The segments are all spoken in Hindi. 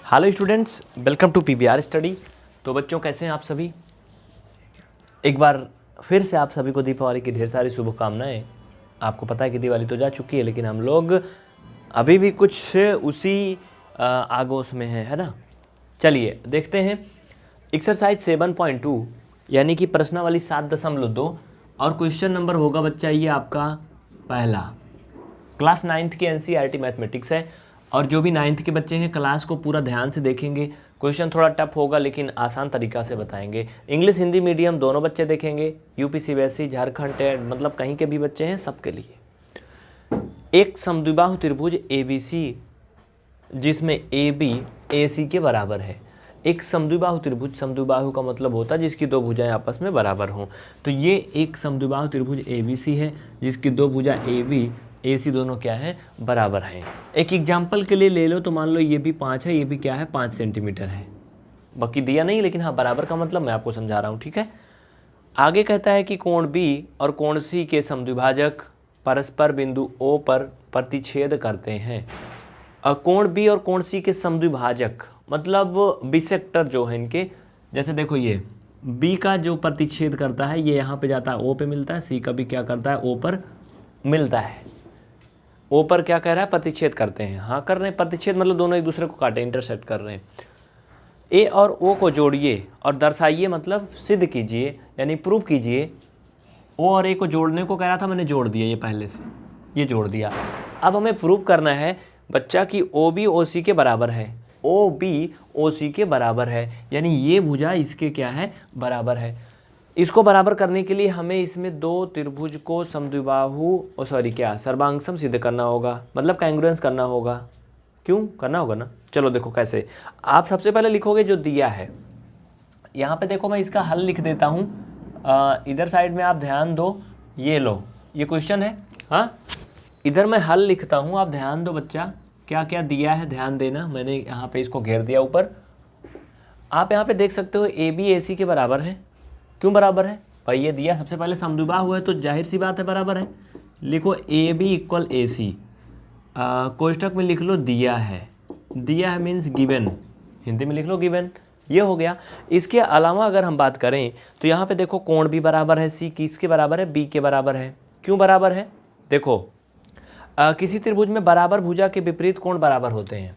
Hello students, welcome to PBR study. तो बच्चों कैसे हैं आप सभी। एक बार फिर से आप सभी को दीपावली की ढेर सारी शुभकामनाएं। आपको पता है कि दिवाली तो जा चुकी है, लेकिन हम लोग अभी भी कुछ उसी आगोश में हैं, है ना। चलिए देखते हैं एक्सरसाइज 7.2 यानी कि प्रश्नावली 7.2 और क्वेश्चन नंबर होगा बच्चा ये आपका पहला। क्लास 9th की एनसीईआरटी मैथमेटिक्स है और जो भी 9th के बच्चे हैं क्लास को पूरा ध्यान से देखेंगे। क्वेश्चन थोड़ा टफ होगा लेकिन आसान तरीका से बताएंगे। इंग्लिश हिंदी मीडियम दोनों बच्चे देखेंगे, यूपी सीबीएसई झारखंड टेट मतलब कहीं के भी बच्चे हैं सबके लिए। एक समद्विबाहु त्रिभुज एबीसी जिसमें ए बी ए सी के बराबर है। एक समद्विबाहु त्रिभुज, समद्विबाहु का मतलब होता है जिसकी दो भुजाएं आपस में बराबर हों। तो ये एक समद्विबाहु त्रिभुज ए बी सी है जिसकी दो भुजा ए बी ए सी दोनों क्या है, बराबर हैं। एक एग्जाम्पल के लिए ले लो तो मान लो ये भी 5 है, ये भी क्या है 5 सेंटीमीटर है। बाकी दिया नहीं, लेकिन हाँ बराबर का मतलब मैं आपको समझा रहा हूँ, ठीक है। आगे कहता है कि कोण बी और कोण सी के समद्विभाजक परस्पर बिंदु ओ पर प्रतिच्छेद करते हैं। कोण बी और कोण सी के समद्विभाजक मतलब बिसेक्टर जो है इनके, जैसे देखो ये बी का जो प्रतिच्छेद करता है ये यहाँ पे जाता है ओ पे मिलता है, सी का भी क्या करता है ओ पर मिलता है। ओ पर क्या कह रहा है, प्रतिच्छेद करते हैं। हाँ कर रहे हैं प्रतिच्छेद, मतलब दोनों एक दूसरे को काटे, इंटरसेक्ट कर रहे हैं। ए और ओ को जोड़िए और दर्शाइए मतलब सिद्ध कीजिए यानी प्रूव कीजिए। ओ और ए को जोड़ने को कह रहा था, मैंने जोड़ दिया ये पहले से, ये जोड़ दिया। अब हमें प्रूव करना है बच्चा कि ओ बी ओ सी के बराबर है, ओ बी ओ सी के बराबर है, यानी ये भुजा इसके क्या है, बराबर है। इसको बराबर करने के लिए हमें इसमें दो त्रिभुज को समद्विबाहु सर्वांगसम सिद्ध करना होगा, मतलब कांग्रुएंस करना होगा। क्यों करना होगा ना, चलो देखो कैसे। आप सबसे पहले लिखोगे जो दिया है, यहाँ पे देखो मैं इसका हल लिख देता हूँ। इधर साइड में आप ध्यान दो, ये लो ये क्वेश्चन है। हाँ इधर मैं हल लिखता हूँ, आप ध्यान दो बच्चा क्या क्या दिया है, ध्यान देना। मैंने यहाँ पे इसको घेर दिया ऊपर। आप यहाँ पे देख सकते हो ए बी ए सी के बराबर है। क्यों बराबर है भाई, ये दिया सबसे पहले समद्विबाहु है तो जाहिर सी बात है बराबर है। लिखो ए बी इक्वल ए सी, कोष्टक में लिख लो दिया है। दिया है मीन्स गिवन, हिंदी में लिख लो गिवन, ये हो गया। इसके अलावा अगर हम बात करें तो यहाँ पे देखो कोण भी बराबर है, सी किसके बराबर है, बी के बराबर है। क्यों बराबर है, देखो किसी त्रिभुज में बराबर भुजा के विपरीत कोण बराबर होते हैं,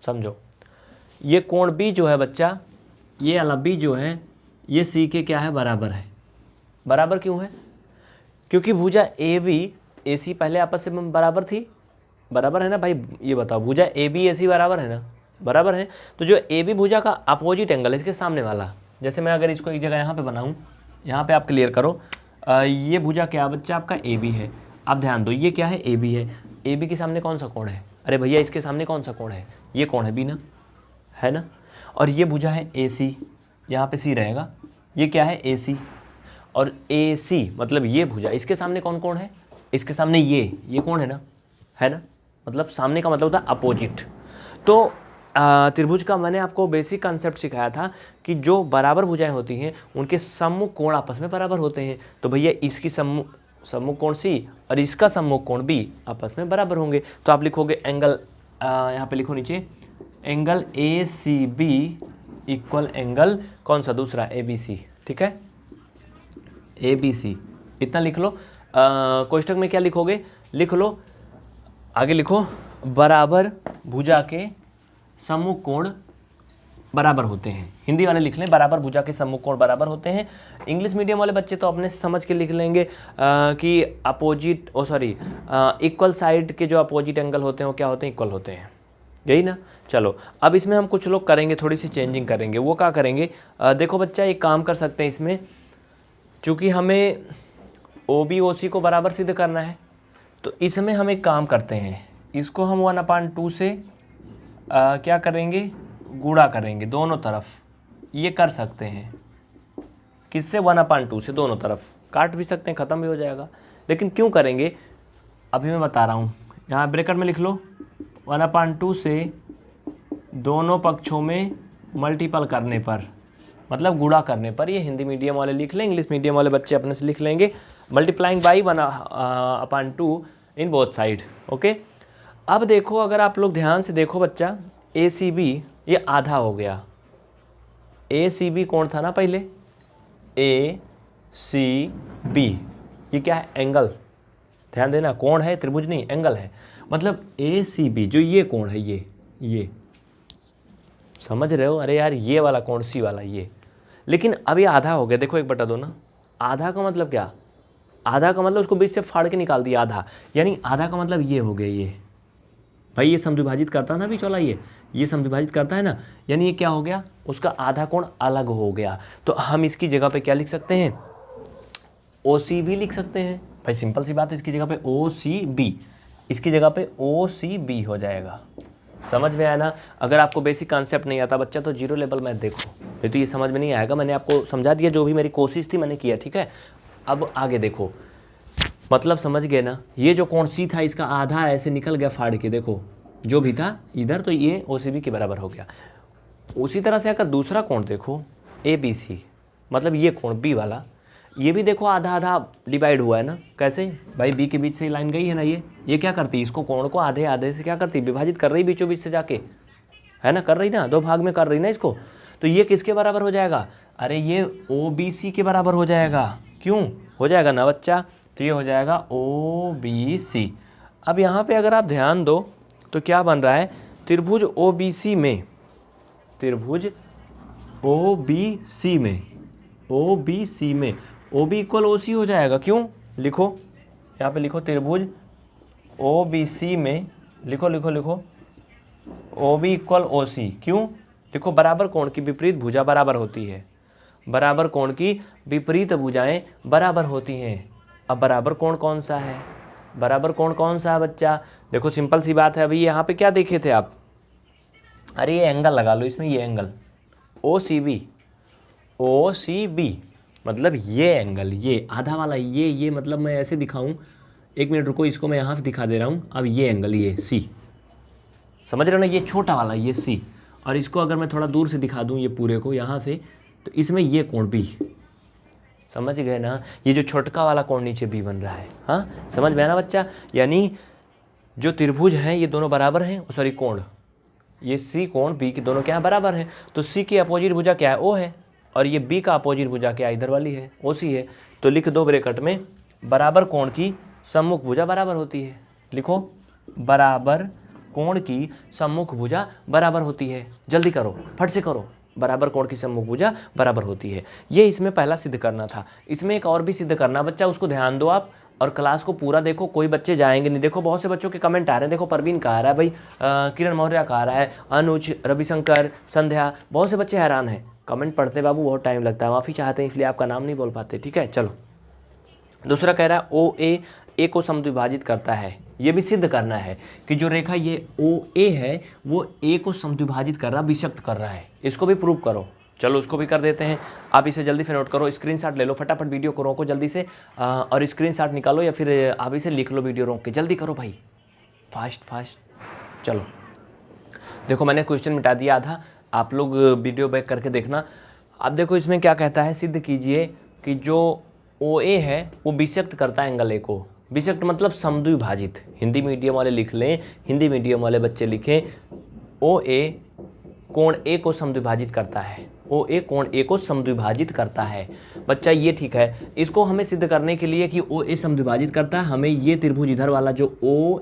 समझो। ये कोण बी जो है बच्चा, ये वाला बी जो है ये सी के क्या है, बराबर है। बराबर क्यों है, क्योंकि भुजा ए बी ए सी पहले आपस में बराबर थी, बराबर है ना भाई। ये बताओ भुजा ए बी ए सी बराबर है ना, बराबर है। तो जो ए बी भुजा का अपोजिट एंगल है इसके सामने वाला, जैसे मैं अगर इसको एक जगह यहाँ पे बनाऊँ, यहाँ पे आप क्लियर करो। ये भुजा क्या बच्चा आपका ए बी है। आप ध्यान दो ये क्या है, ए बी है। ए बी के सामने कौन सा कोण है, अरे भैया इसके सामने कौन सा कोण है, ये कोण है बी ना, है ना। और ये भुजा है ए सी, यहाँ पे सी रहेगा, ये क्या है ए सी। और ए सी मतलब ये भुजा, इसके सामने कौन कोण है, इसके सामने ये कोण है ना, है ना। मतलब सामने का मतलब होता है अपोजिट। तो त्रिभुज का मैंने आपको बेसिक कंसेप्ट सिखाया था कि जो बराबर भुजाएं होती हैं उनके सम्मुख कोण आपस में बराबर होते हैं। तो भैया इसकी सम्मुख कोण सी और इसका सम्मुख कोण बी आपस में बराबर होंगे। तो आप लिखोगे एंगल, यहाँ पे लिखो नीचे, angle A C B equal angle कौन सा, दूसरा ए बी सी, ठीक है, ए बी सी, इतना लिख लो। कोष्टक में क्या लिखोगे, लिख लो आगे, लिखो बराबर भुजा के सम्मुख कोण बराबर होते हैं। हिंदी वाले लिख लें बराबर भुजा के सम्मुख कोण बराबर होते हैं। इंग्लिश मीडियम वाले बच्चे तो अपने समझ के लिख लेंगे कि अपोजिट इक्वल साइड के जो अपोजिट एंगल होते हैं वो क्या होते हैं, इक्वल होते हैं, यही ना। चलो अब इसमें हम कुछ लोग करेंगे, थोड़ी सी चेंजिंग करेंगे। वो क्या करेंगे, देखो बच्चा एक काम कर सकते हैं इसमें, चूँकि हमें ओ बी ओ सी को बराबर सिद्ध करना है तो इसमें हम एक काम करते हैं, इसको हम 1/2 से क्या करेंगे, गुणा करेंगे दोनों तरफ। ये कर सकते हैं किससे, 1/2 से, दोनों तरफ काट भी सकते हैं, ख़त्म भी हो जाएगा। लेकिन क्यों करेंगे अभी मैं बता रहा हूँ। यहाँ ब्रैकेट में लिख लो 1/2 से दोनों पक्षों में मल्टीपल करने पर, मतलब गुणा करने पर। ये हिंदी मीडियम वाले लिख लें, इंग्लिश मीडियम वाले बच्चे अपने से लिख लेंगे multiplying by 1/2 in both side. Okay अब देखो, अगर आप लोग ध्यान से देखो बच्चा, ए सी बी ये आधा हो गया। ए सी बी कौन था ना पहले, ए सी बी, ये क्या है, एंगल। ध्यान देना, कोण है, त्रिभुज नहीं, एंगल है। मतलब ए सी बी जो ये कोण है, ये समझ रहे हो, अरे यार ये वाला कोण, सी वाला ये। लेकिन अब ये आधा हो गया, देखो 1/2 ना। आधा का मतलब क्या, आधा का मतलब उसको बीच से फाड़ के निकाल दिया आधा, यानी आधा का मतलब ये हो गया। ये भाई ये समद्विभाजित करता है ना बीच वाला, ये समद्विभाजित करता है ना, यानी ये क्या हो गया, उसका आधा कोण अलग हो गया। तो हम इसकी जगह पे क्या लिख सकते हैं, ओ सी बी लिख सकते हैं। भाई सिंपल सी बात है, इसकी जगह पे ओ सी बी, इसकी जगह पे ओ सी बी हो जाएगा। समझ में आया ना। अगर आपको बेसिक कॉन्सेप्ट नहीं आता बच्चा तो जीरो लेवल मैथ देखो, नहीं तो ये समझ में नहीं आएगा। मैंने आपको समझा दिया, जो भी मेरी कोशिश थी मैंने किया, ठीक है। अब आगे देखो, मतलब समझ गए ना। ये जो कोण सी था इसका आधा ऐसे निकल गया फाड़ के, देखो जो भी था इधर, तो ये ओ सी बी के बराबर हो गया। उसी तरह से अगर दूसरा कोण देखो ए बी सी, मतलब ये कोण बी वाला, ये भी देखो आधा आधा डिवाइड हुआ है ना। कैसे भाई, बी के बीच से लाइन गई है ना, ये क्या करती है, इसको कोण को आधे आधे से क्या करती है, विभाजित कर रही बीचों बीच से जाके, है ना, कर रही ना, 2 भाग में कर रही ना इसको। तो ये किसके बराबर हो जाएगा, अरे ये ओ बी सी के बराबर हो जाएगा। क्यों हो जाएगा ना बच्चा, तो ये हो जाएगा ओ बी सी। अब यहाँ पे अगर आप ध्यान दो तो क्या बन रहा है, त्रिभुज ओ बी सी में, त्रिभुज ओ बी सी में, ओ बी सी में ओ बी इक्वल ओ सी हो जाएगा। क्यों, लिखो यहाँ पे, लिखो त्रिभुज ओ बी सी में, लिखो लिखो लिखो, ओ बी इक्वल ओ सी। क्यों, लिखो बराबर कोण की विपरीत भुजा बराबर होती है, बराबर कोण की विपरीत भुजाएं बराबर होती हैं। अब बराबर कोण कौन सा है, बराबर कोण कौन सा है बच्चा, देखो सिंपल सी बात है। अभी यहाँ पे क्या देखे थे आप, अरे ये एंगल लगा लो इसमें, ये एंगल ओ सी बी, ओ सी बी मतलब ये एंगल, ये आधा वाला, ये मतलब मैं ऐसे दिखाऊं, 1 मिनट रुको, इसको मैं यहाँ से दिखा दे रहा हूँ। अब ये एंगल, ये सी, समझ रहे हो ना, ये छोटा वाला ये सी, और इसको अगर मैं थोड़ा दूर से दिखा दूँ ये पूरे को यहाँ से, तो इसमें ये कोण बी, समझ गए ना। ये जो छोटका वाला कोण नीचे बी बन रहा है, हाँ समझ में आया ना बच्चा। यानी जो त्रिभुज हैं ये दोनों बराबर हैं, सॉरी कोण, ये सी कोण बी के दोनों क्या है, बराबर हैं। तो सी की अपोजिट भुजा क्या है, ओ है, और ये बी का अपोजिट भुजा क्या इधर वाली है, ओ सी है। तो लिख दो ब्रैकेट में, बराबर कोण की सम्मुख भुजा बराबर होती है। लिखो बराबर कोण की सम्मुख भुजा बराबर होती है, जल्दी करो फट से करो, बराबर कोण की सम्मुख भुजा बराबर होती है। ये इसमें पहला सिद्ध करना था। इसमें एक और भी सिद्ध करना बच्चा, उसको ध्यान दो आप और क्लास को पूरा देखो। कोई बच्चे जाएंगे नहीं, देखो बहुत से बच्चों के कमेंट आ रहे हैं, देखो परवीन का आ रहा है भाई, किरण मौर्य का आ रहा है, अनुज, रविशंकर, संध्या, बहुत से बच्चे हैरान हैं। कमेंट पढ़ते बाबू बहुत टाइम लगता है, माफ़ी चाहते हैं इसलिए आपका नाम नहीं बोल पाते, ठीक है। चलो दूसरा कह रहा है ओ ए को समद्विभाजित करता है। ये भी सिद्ध करना है कि जो रेखा ये ओ ए है वो ए को समद्विभाजित कर रहा, विषक्त कर रहा है। इसको भी प्रूव करो। चलो उसको भी कर देते हैं। आप इसे जल्दी से नोट करो, स्क्रीनशॉट ले लो, फटाफट वीडियो को रोको जल्दी से, और स्क्रीनशॉट निकालो या फिर आप इसे लिख लो वीडियो रोक के, जल्दी करो भाई, फास्ट फास्ट। चलो देखो मैंने क्वेश्चन मिटा दिया आधा, आप लोग वीडियो बैक करके देखना। अब देखो इसमें क्या कहता है, सिद्ध कीजिए कि जो ओ ए है वो विषक्त करता है एंगल ए को। विषक्त मतलब समद्विभाजित, हिंदी मीडियम वाले लिख लें, हिंदी मीडियम वाले बच्चे लिखें, ओ ए कोण ए को समद्विभाजित करता है, ओ ए कोण ए को समद्विभाजित करता है। बच्चा ये ठीक है, इसको हमें सिद्ध करने के लिए कि ओ ए समद्विभाजित करता है, हमें ये त्रिभुज इधर वाला जो ओ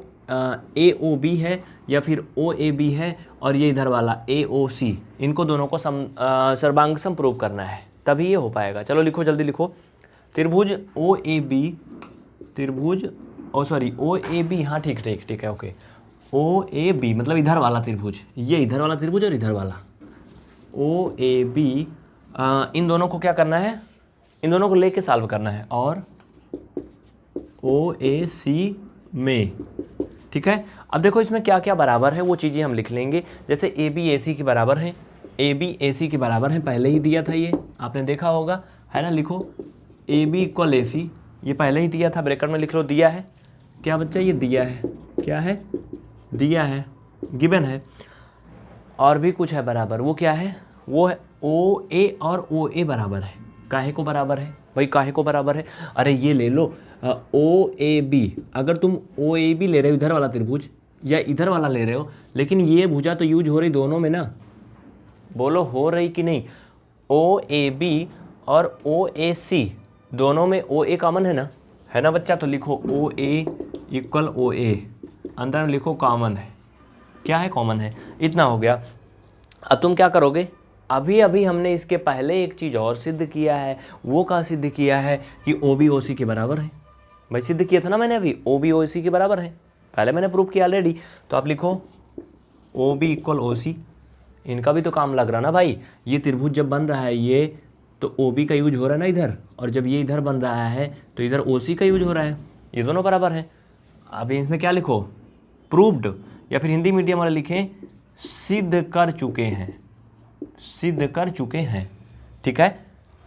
ए ओ बी है या फिर ओ ए बी है और ये इधर वाला ए ओ सी, इनको दोनों को सर्वांग सम प्रूव करना है, तभी ये हो पाएगा। चलो लिखो जल्दी लिखो, त्रिभुज ओ ए बी, त्रिभुज ओ ए बी, हाँ ठीक ठीक ठीक है, ओके। ओ ए बी मतलब इधर वाला त्रिभुज, ये इधर वाला त्रिभुज और इधर वाला ओ ए बी, इन दोनों को क्या करना है, इन दोनों को लेके सॉल्व करना है, और ओ ए सी में, ठीक है। अब देखो इसमें क्या क्या बराबर है वो चीज़ें हम लिख लेंगे। जैसे ए बी ए सी के बराबर है, ए बी ए सी के बराबर है, पहले ही दिया था ये, आपने देखा होगा, है ना। लिखो ए बी इक्वल ए सी, ये पहले ही दिया था, ब्रैकेट में लिख लो, दिया है क्या बच्चा, ये दिया है, क्या है, दिया है, गिवन है। और भी कुछ है बराबर, वो क्या है, वो है ओ ए और ओ ए बराबर है। काहे को बराबर है भाई, काहे को बराबर है, अरे ये ले लो ओ ए बी, अगर तुम ओ ए बी ले रहे हो इधर वाला त्रिभुज, या इधर वाला ले रहे हो, लेकिन ये भुजा तो यूज हो रही दोनों में ना, बोलो हो रही कि नहीं। ओ ए बी और ओ ए सी दोनों में ओ ए कॉमन है ना बच्चा। तो लिखो ओ ए इक्वल ओ ए, अंदर में लिखो कॉमन है, क्या है कॉमन है, इतना हो गया। अब तुम क्या करोगे, अभी अभी हमने इसके पहले एक चीज़ और सिद्ध किया है। वो क्या सिद्ध किया है कि ओ बी ओ सी के बराबर है। भाई सिद्ध किया था ना मैंने अभी, ओ बी ओ सी के बराबर है, पहले मैंने प्रूव किया ऑलरेडी। तो आप लिखो ओ बी इक्वल ओ सी, इनका भी तो काम लग रहा ना भाई। ये त्रिभुज जब बन रहा है ये, तो ओ बी का यूज हो रहा है ना इधर, और जब ये इधर बन रहा है तो इधर ओ सी का यूज हो रहा है, ये दोनों बराबर है। अभी इसमें क्या लिखो, प्रूव्ड, या फिर हिंदी मीडियम वाले लिखें सिद्ध कर चुके हैं, सिद्ध कर चुके हैं, ठीक है।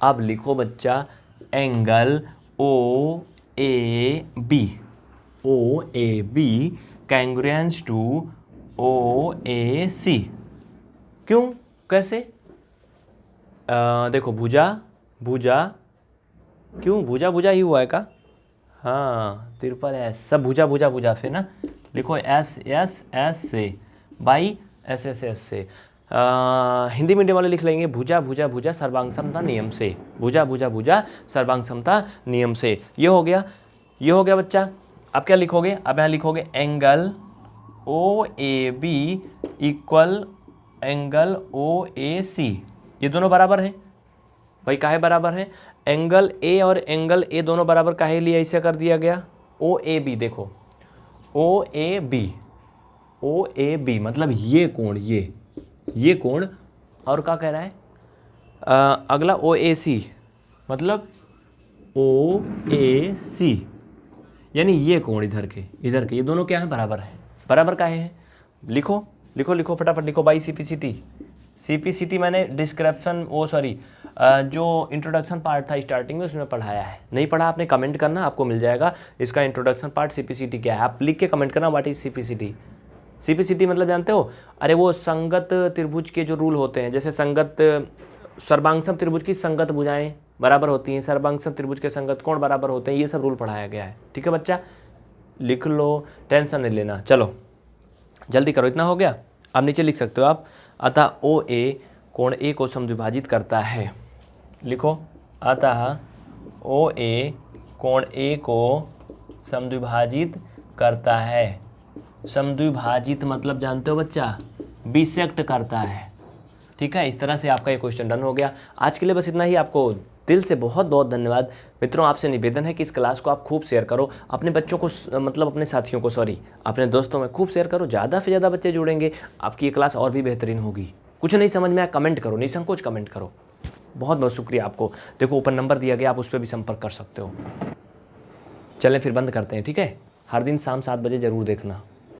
अब लिखो बच्चा angle O A B, O A B congruent to O A C. क्यों, कैसे, देखो भुजा भुजा, क्यों भुजा भुजा ही हुआ है का, हाँ ट्रिपल एस, सब भुजा भुजा भुजा से ना। लिखो एस एस एस से बाई एस एस एस से। हिंदी मीडियम वाले लिख लेंगे भुजा भुजा भुजा सर्वांग समता नियम से, भुजा भुजा भुजा सर्वांग समता नियम से। ये हो गया, ये हो गया बच्चा। अब क्या लिखोगे, अब यहाँ लिखोगे angle O A B equal angle O A C, ये दोनों बराबर है। भाई काहे बराबर है, एंगल ए और एंगल ए दोनों बराबर काहे लिए ऐसे कर दिया गया। ओ ए बी, देखो ओ A B, O A B मतलब ये कोण, ये कोण, और क्या कह रहा है अगला ओ ए सी मतलब ओ ए सी, यानी ये कोण इधर के ये दोनों क्या है, बराबर है। बराबर काहे है, लिखो लिखो लिखो फटाफट लिखो बाई सीपीसीटी। सीपीसीटी मैंने डिस्क्रिप्शन जो इंट्रोडक्शन पार्ट था स्टार्टिंग में उसमें पढ़ाया है। नहीं पढ़ा आपने कमेंट करना, आपको मिल जाएगा इसका इंट्रोडक्शन पार्ट सीपीसीटी क्या है। आप लिख के कमेंट करना व्हाट इज सीपीसीटी। सीपीसीटी मतलब जानते हो, अरे वो संगत त्रिभुज के जो रूल होते हैं, जैसे संगत सर्वांगसम त्रिभुज की संगत भुजाएं बराबर होती हैं, सर्वांगसम त्रिभुज के संगत कोण बराबर होते हैं, ये सब रूल पढ़ाया गया है। ठीक है बच्चा, लिख लो, टेंशन नहीं लेना। चलो जल्दी करो, इतना हो गया। अब नीचे लिख सकते हो आप, अतः ओ ए कोण ए को समद्विभाजित करता है। लिखो अतः ओ ए कोण ए को समद्विभाजित करता है। समद्विभाजित मतलब जानते हो बच्चा, बिसेक्ट करता है। ठीक है, इस तरह से आपका ये क्वेश्चन डन हो गया। आज के लिए बस इतना ही। आपको दिल से बहुत बहुत धन्यवाद। मित्रों आपसे निवेदन है कि इस क्लास को आप खूब शेयर करो, अपने बच्चों को मतलब अपने साथियों को अपने दोस्तों में खूब शेयर करो। ज़्यादा से ज़्यादा बच्चे जुड़ेंगे, आपकी ये क्लास और भी बेहतरीन होगी। कुछ नहीं समझ में आया कमेंट करो, निसंकोच कमेंट करो। बहुत बहुत शुक्रिया आपको। देखो ऊपर नंबर दिया गया, आप उस पर भी संपर्क कर सकते हो। चलें फिर बंद करते हैं, ठीक है। हर दिन शाम 7 बजे ज़रूर देखना।